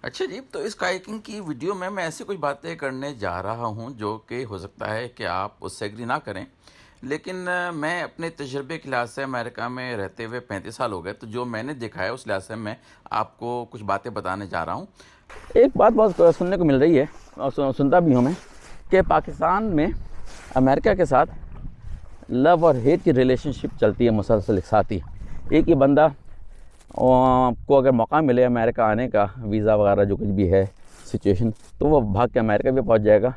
अच्छा जी, तो इस काइकिंग की वीडियो में मैं ऐसी कुछ बातें करने जा रहा हूँ जो कि हो सकता है कि आप उससे एग्री ना करें। लेकिन मैं अपने तजुर्बे के लिहाज से अमेरिका में रहते हुए 35 साल हो गए, तो जो मैंने देखा है उस लिहाज से मैं आपको कुछ बातें बताने जा रहा हूँ। एक बात बहुत सुनने को मिल रही है और सुनता भी हूँ मैं कि पाकिस्तान में अमेरिका के साथ लव और हेट की रिलेशनशिप चलती है मुसलसल एक साथ ही। एक ही बंदा को अगर मौका मिले अमेरिका आने का, वीज़ा वगैरह जो कुछ भी है सिचुएशन, तो वो भाग के अमेरिका भी पहुंच जाएगा।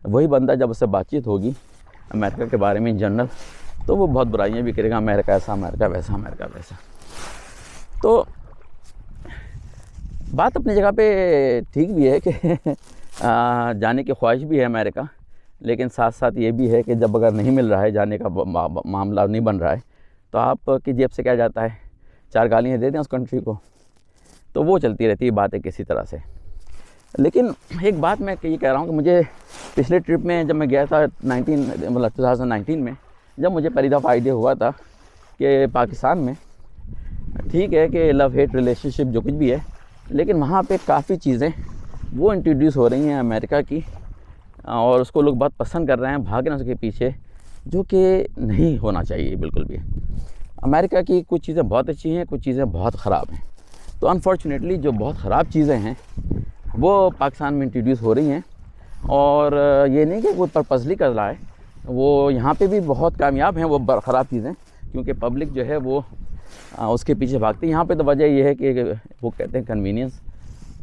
वही बंदा जब उससे बातचीत होगी अमेरिका के बारे में इन जनरल, तो वो बहुत बुराइयां भी करेगा, अमेरिका ऐसा, अमेरिका वैसा, अमेरिका वैसा। तो बात अपनी जगह पे ठीक भी है कि जाने की ख्वाहिश भी है अमेरिका, लेकिन साथ साथ ये भी है कि जब अगर नहीं मिल रहा है, जाने का मामला नहीं बन रहा है, तो आपकी जेब से क्या जाता है, 4 गालियाँ दे दें उस कंट्री को, तो वो चलती रहती है बातें किसी तरह से। लेकिन एक बात मैं ये कह रहा हूँ कि मुझे पिछले ट्रिप में जब मैं गया था 2019 में, जब मुझे पहली दफ़ा आइडिया हुआ था कि पाकिस्तान में ठीक है कि लव हेट रिलेशनशिप जो कुछ भी है, लेकिन वहाँ पे काफ़ी चीज़ें वो इंट्रोड्यूस हो रही हैं अमेरिका की, और उसको लोग बहुत पसंद कर रहे हैं, भागना उसके पीछे, जो कि नहीं होना चाहिए बिल्कुल भी। अमेरिका की कुछ चीज़ें बहुत अच्छी हैं, कुछ चीज़ें बहुत ख़राब हैं। तो अनफॉर्चुनेटली जो बहुत ख़राब चीज़ें हैं वो पाकिस्तान में इंट्रोड्यूस हो रही हैं, और ये नहीं कि कोई पर्पसली कर रहा है, वो यहाँ पे भी बहुत कामयाब हैं वो ख़राब चीज़ें, क्योंकि पब्लिक जो है वो उसके पीछे भागती है। यहाँ पे तो वजह ये है कि वो कहते हैं कन्वीनियंस,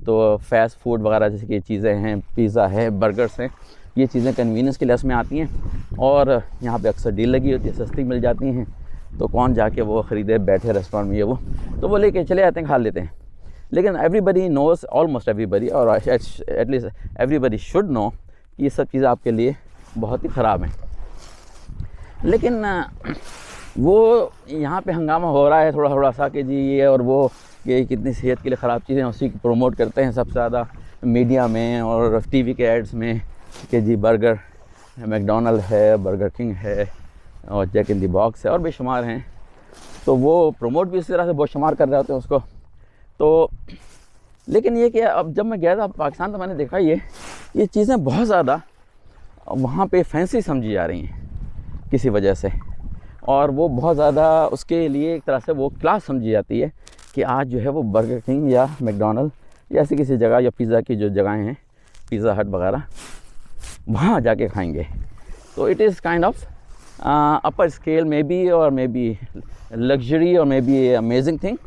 तो फास्ट फूड वगैरह जैसे कि चीज़ें हैं, पिज़्ज़ा है, बर्गर्स हैं, ये चीज़ें कन्वीनियंस के लिहाज में आती हैं, और यहाँ पे अक्सर डील लगी होती है, सस्ती मिल जाती हैं, तो कौन जाके वो ख़रीदे, बैठे रेस्टोरेंट में ये वो, तो वो लेके चले आते हैं, खा लेते हैं। लेकिन एवरीबडी नोज़, ऑलमोस्ट एवरीबडी, और एटलीस्ट एवरीबडी शुड नो कि ये सब चीज़ें आपके लिए बहुत ही ख़राब हैं। लेकिन वो यहाँ पे हंगामा हो रहा है थोड़ा थोड़ा सा कि जी ये और वो, ये कितनी सेहत के लिए ख़राब चीज़ें उसी की प्रमोट करते हैं सबसे ज़्यादा मीडिया में और टीवी के एड्स में, कि जी बर्गर मैकडोनल्ड है, बर्गर किंग है, और जैक इन द बॉक्स है, और बेशुमार हैं, तो वो प्रमोट भी इस तरह से बेशुमार कर रहे होते हैं उसको। तो लेकिन ये कि अब जब मैं गया था पाकिस्तान, तो मैंने देखा ये चीज़ें बहुत ज़्यादा वहाँ पे फैंसी समझी जा रही हैं किसी वजह से, और वो बहुत ज़्यादा उसके लिए एक तरह से वो क्लास समझी जाती है कि आज जो है वो बर्गर किंग या मैकडोनल्ड या ऐसी किसी जगह, या पिज़्ज़ा की जो जगहें हैं, पिज़्ज़ा हट वगैरह, वहाँ जाके खाएंगे। तो it is kind of upper scale may be, और मे बी लग्जरी, और मे बी अमेजिंग थिंग।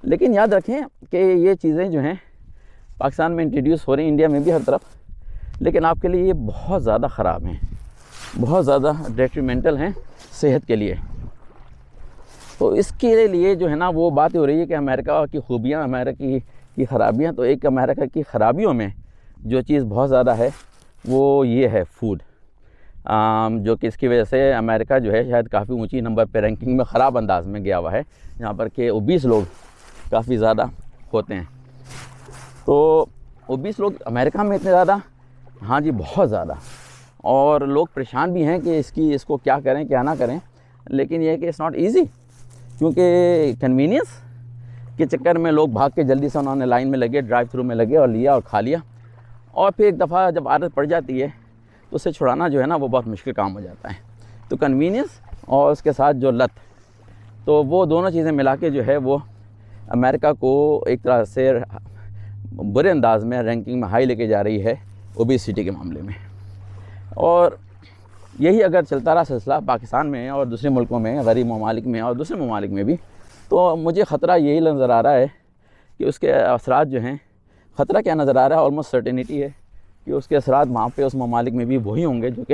लेकिन याद रखें कि ये चीज़ें जो हैं पाकिस्तान में इंट्रोड्यूस हो रही हैं, इंडिया में भी हर तरफ, लेकिन आपके लिए ये बहुत ज़्यादा ख़राब हैं, बहुत ज़्यादा डेट्रीमेंटल हैं सेहत के लिए। तो इसके लिए जो है ना वो बात हो रही है कि अमेरिका की खूबियाँ, अमेरिका की ख़राबियाँ। तो एक अमेरिका की ख़राबियों में जो चीज़ बहुत ज़्यादा है वो ये है फूड, जो कि इसकी वजह से अमेरिका जो है शायद काफ़ी ऊंची नंबर पे रैंकिंग में ख़राब अंदाज में गया हुआ है, यहाँ पर के ओबीस लोग काफ़ी ज़्यादा होते हैं। तो ओबीस लोग अमेरिका में इतने ज़्यादा, हाँ जी बहुत ज़्यादा, और लोग परेशान भी हैं कि इसको क्या करें क्या ना करें। लेकिन ये है कि इट्स नॉट ईजी, क्योंकि कन्वीनियंस के चक्कर में लोग भाग के जल्दी से उन्होंने लाइन में लगे, ड्राइव थ्रू में लगे, और लिया और खा लिया, और फिर एक दफ़ा जब आदत पड़ जाती है तो उसे छुड़ाना जो है ना वो बहुत मुश्किल काम हो जाता है। तो कन्वीनियंस और उसके साथ जो लत, तो वो दोनों चीज़ें मिला के जो है वो अमेरिका को एक तरह से बुरे अंदाज में रैंकिंग में हाई लेके जा रही है ओबेसिटी के मामले में। और यही अगर चलता रहा सिलसिला पाकिस्तान में और दूसरे मुल्कों में, गरीब ममालिक में और दूसरे ममालिक में भी, तो मुझे ख़तरा यही नज़र आ रहा है कि उसके असरात जो हैं, ख़तरा क्या नज़र आ रहा है, ऑलमोस्ट सर्टेनिटी है कि उसके असरात वहाँ पे उस ममालिक में भी वही होंगे जो कि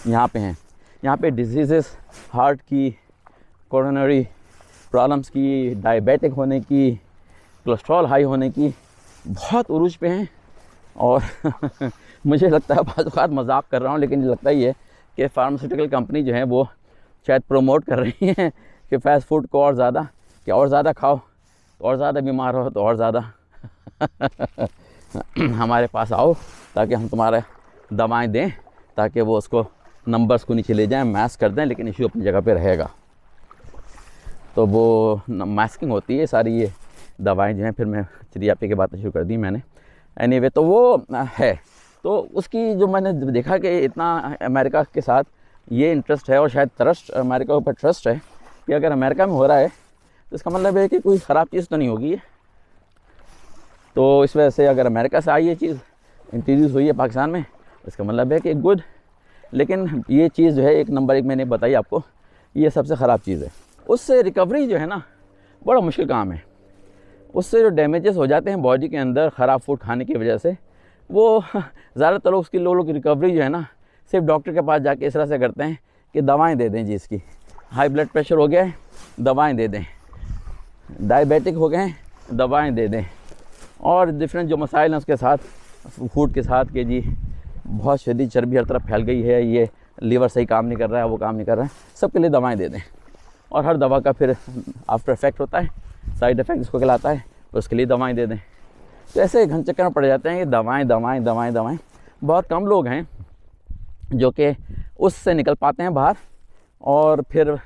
यहाँ पे हैं। यहाँ पे डिजीज़, हार्ट की, कोरोनरी प्रॉब्लम्स की, डायबिटिक होने की, कोलेस्ट्रॉल हाई होने की बहुत उरूज पे हैं। और मुझे लगता है बात मजाक कर रहा हूँ, लेकिन लगता ही है कि फार्मास्यूटिकल कंपनी जो है वो शायद प्रमोट कर रही हैं कि फ़ास्ट फूड को और ज़्यादा, कि और ज़्यादा खाओ तो और ज़्यादा बीमार हो तो और ज़्यादा हमारे पास आओ ताकि हम तुम्हारे दवाएं दें, ताकि वो उसको नंबर्स को नीचे ले जाएं, मास्क कर दें, लेकिन इशू अपनी जगह पे रहेगा। तो वो मास्किंग होती है सारी ये दवाएं जो हैं। फिर मैं चिड़ियापी की बातें शुरू कर दी मैंने। एनीवे तो वो है। तो उसकी जो मैंने देखा कि इतना अमेरिका के साथ ये इंटरेस्ट है और शायद ट्रस्ट, अमेरिका के ऊपर ट्रस्ट है कि अगर अमेरिका में हो रहा है तो इसका मतलब है कि कोई ख़राब चीज़ तो नहीं होगी ये। तो इस वजह से अगर अमेरिका से आई ये चीज़ इंट्रोड्यूस हुई है पाकिस्तान में, इसका मतलब है कि गुड। लेकिन ये चीज़ जो है 1 नंबर 1 मैंने बताई आपको, ये सबसे ख़राब चीज़ है। उससे रिकवरी जो है ना बड़ा मुश्किल काम है। उससे जो डैमेजेस हो जाते हैं बॉडी के अंदर ख़राब फूड खाने की वजह से, वो ज़्यादातर लोग उसकी लोगों की रिकवरी जो है ना सिर्फ डॉक्टर के पास जाके इस तरह से करते हैं कि दवाएं दे दें जी, इसकी हाई ब्लड प्रेशर हो गया है दवाएं दे दें, डायबिटिक हो गए हैं दवाएं दे दें, और डिफरेंट जो मसाइल हैं उसके साथ फूड के साथ कि जी बहुत शदीद चर्बी हर तरफ फैल गई है, ये लीवर सही काम नहीं कर रहा है, वो काम नहीं कर रहा है, सबके लिए दवाएं दे दें। और हर दवा का फिर आफ्टर इफेक्ट होता है, साइड इफ़ेक्ट इसको कहलाता है, तो उसके लिए दवाएं दे दें। तो ऐसे घन चक्कर में पड़ जाते हैं कि दवाएं दवाएं दवाएं दवाएं। बहुत कम लोग हैं जो कि उससे निकल पाते हैं बाहर, और फिर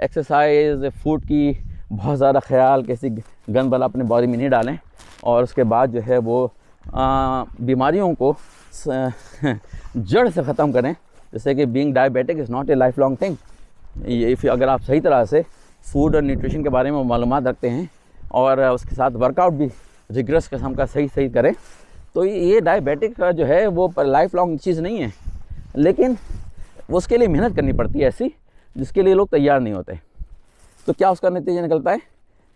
एक्सरसाइज, फूड की बहुत ज़्यादा ख्याल, किसी गंद वाला अपने बॉडी में नहीं डालें, और उसके बाद जो है वो बीमारियों को जड़ से ख़त्म करें। जैसे कि being diabetic is not a life long thing. ये अगर आप सही तरह से फूड और न्यूट्रिशन के बारे में मालूमात रखते हैं और उसके साथ वर्कआउट भी रिग्रेस किस्म का सही करें, तो ये डायबिटिक का जो है वो लाइफ लॉन्ग चीज़ नहीं है। लेकिन उसके लिए मेहनत करनी पड़ती है ऐसी जिसके लिए लोग तैयार नहीं होते। तो क्या उसका नतीजा निकलता है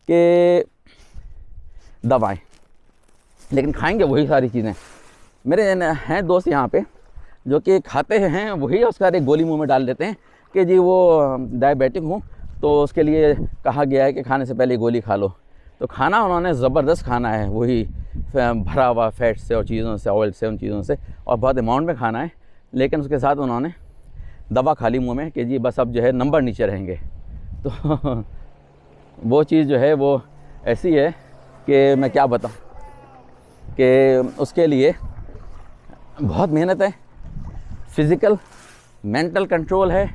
कि दवाएं, लेकिन खाएंगे वही सारी चीज़ें। मेरे हैं दोस्त यहाँ पे जो कि खाते हैं वही, उसका एक गोली मुंह में डाल देते हैं कि जी वो डायबिटिक हूँ, तो उसके लिए कहा गया है कि खाने से पहले गोली खा लो। तो खाना उन्होंने ज़बरदस्त खाना है, वही भरा हुआ फैट से और चीज़ों से, ऑयल से, उन चीज़ों से, और बहुत अमाउंट में खाना है। लेकिन उसके साथ उन्होंने दवा खा ली मुँह में कि जी बस अब जो है नंबर नीचे रहेंगे। तो वो चीज़ जो है वो ऐसी है कि मैं क्या बताऊँ कि उसके लिए बहुत मेहनत है, फ़िज़िकल मेंटल कंट्रोल है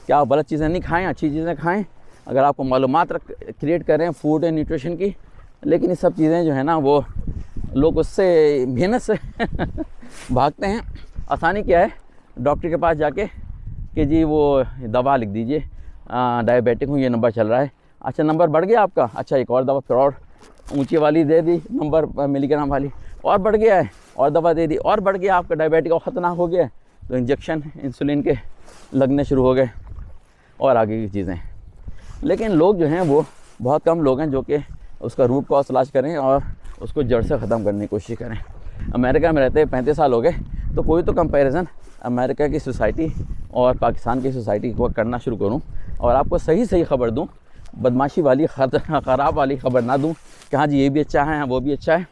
कि आप गलत चीज़ें नहीं खाएं, अच्छी चीज़ें खाएं। अगर आपको मालूमात क्रिएट करें फूड एंड न्यूट्रिशन की, लेकिन ये सब चीज़ें जो है ना वो लोग उससे मेहनत से भागते हैं। आसानी क्या है, डॉक्टर के पास जाके कि जी वो दवा लिख दीजिए, डायबिटिक हूँ, ये नंबर चल रहा है। अच्छा नंबर बढ़ गया आपका, अच्छा एक और दवा फिर और ऊंची वाली दे दी, नंबर मिलीग्राम वाली, और बढ़ गया है और दवा दे दी, और बढ़ गया आपका डायबिटिक और ख़तरनाक हो गया है, तो इंजेक्शन इंसुलिन के लगने शुरू हो गए और आगे की चीज़ें। लेकिन लोग जो हैं वो बहुत कम लोग हैं जो कि उसका रूट कॉज तलाश करें और उसको जड़ से ख़त्म करने की कोशिश करें। अमेरिका में रहते 35 साल हो गए, तो कोई तो कंपैरिजन अमेरिका की सोसाइटी और पाकिस्तान की सोसाइटी को करना शुरू करूं और आपको सही खबर दूं, बदमाशी वाली ख़राब वाली खबर ना दूं कि हाँ जी ये भी अच्छा है, वो भी अच्छा है।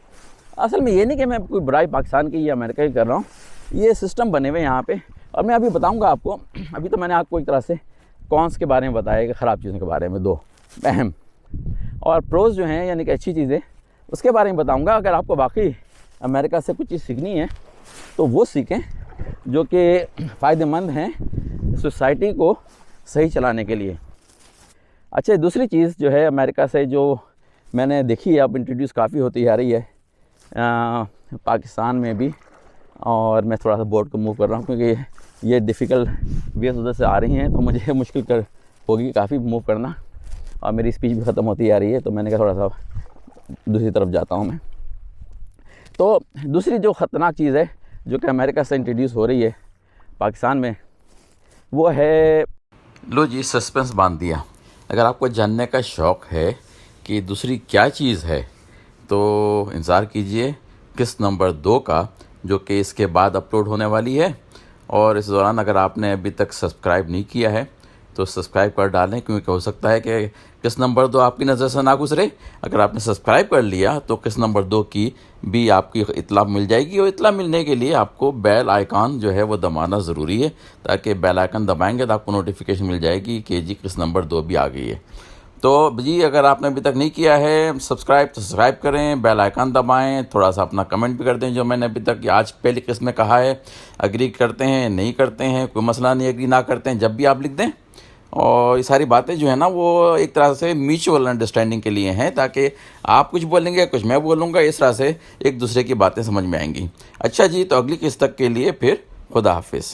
असल में ये नहीं कि मैं कोई बुराई पाकिस्तान की या अमेरिका की कर रहा हूँ, ये सिस्टम बने हुए यहाँ पे। और मैं अभी बताऊँगा आपको, अभी तो मैंने आपको एक तरह से कॉन्स के बारे में बताया कि ख़राब चीज़ों के बारे में 2 अहम, और प्रोज जो हैं यानी कि अच्छी चीज़ें उसके बारे में बताऊँगा। अगर आपको वाकई अमेरिका से कुछ चीज़ सीखनी है तो वो सीखें जो कि फ़ायदेमंद हैं सोसाइटी को सही चलाने के लिए। अच्छा, दूसरी चीज़ जो है अमेरिका से जो मैंने देखी है, अब इंट्रोड्यूस काफ़ी होती आ रही है पाकिस्तान में भी, और मैं थोड़ा सा बोर्ड को मूव कर रहा हूँ क्योंकि ये डिफ़िकल्ट वेज उधर से आ रही हैं, तो मुझे मुश्किल होगी काफ़ी मूव करना, और मेरी स्पीच भी ख़त्म होती आ रही है, तो मैंने कहा थोड़ा सा दूसरी तरफ जाता हूँ मैं। तो दूसरी जो ख़तरनाक चीज़ है जो कि अमेरिका से इंट्रोड्यूस हो रही है पाकिस्तान में, वो है, लो जी सस्पेंस बांध दिया। अगर आपको जानने का शौक़ है कि दूसरी क्या चीज़ है तो इंतज़ार कीजिए किस्त नंबर 2 का, जो कि इसके बाद अपलोड होने वाली है। और इस दौरान अगर आपने अभी तक सब्सक्राइब नहीं किया है तो सब्सक्राइब कर डालें, क्योंकि हो सकता है कि किस्त नंबर 2 आपकी नज़र से ना गुजरे। अगर आपने सब्सक्राइब कर लिया तो किस्त नंबर 2 की भी आपकी इतला मिल जाएगी, और इतला मिलने के लिए आपको बेल आइकन जो है वो दबाना ज़रूरी है, ताकि बेल आइकन दबाएंगे तो आपको नोटिफिकेशन मिल जाएगी कि जी किस्त नंबर 2 भी आ गई है। तो जी अगर आपने अभी तक नहीं किया है सब्सक्राइब तो सब्सक्राइब करें, बेल आइकन दबाएं, थोड़ा सा अपना कमेंट भी कर दें जो मैंने अभी तक आज पहली किस्त में कहा है। एग्री करते हैं, नहीं करते हैं, कोई मसला नहीं, एग्री ना करते हैं, जब भी आप लिख दें। और ये सारी बातें जो है ना वो एक तरह से म्यूचुअल अंडरस्टैंडिंग के लिए हैं, ताकि आप कुछ बोलेंगे कुछ मैं बोलूँगा, इस तरह से एक दूसरे की बातें समझ में आएंगी। अच्छा जी, तो अगली किस्त तक के लिए फिर खुदा हाफिज़।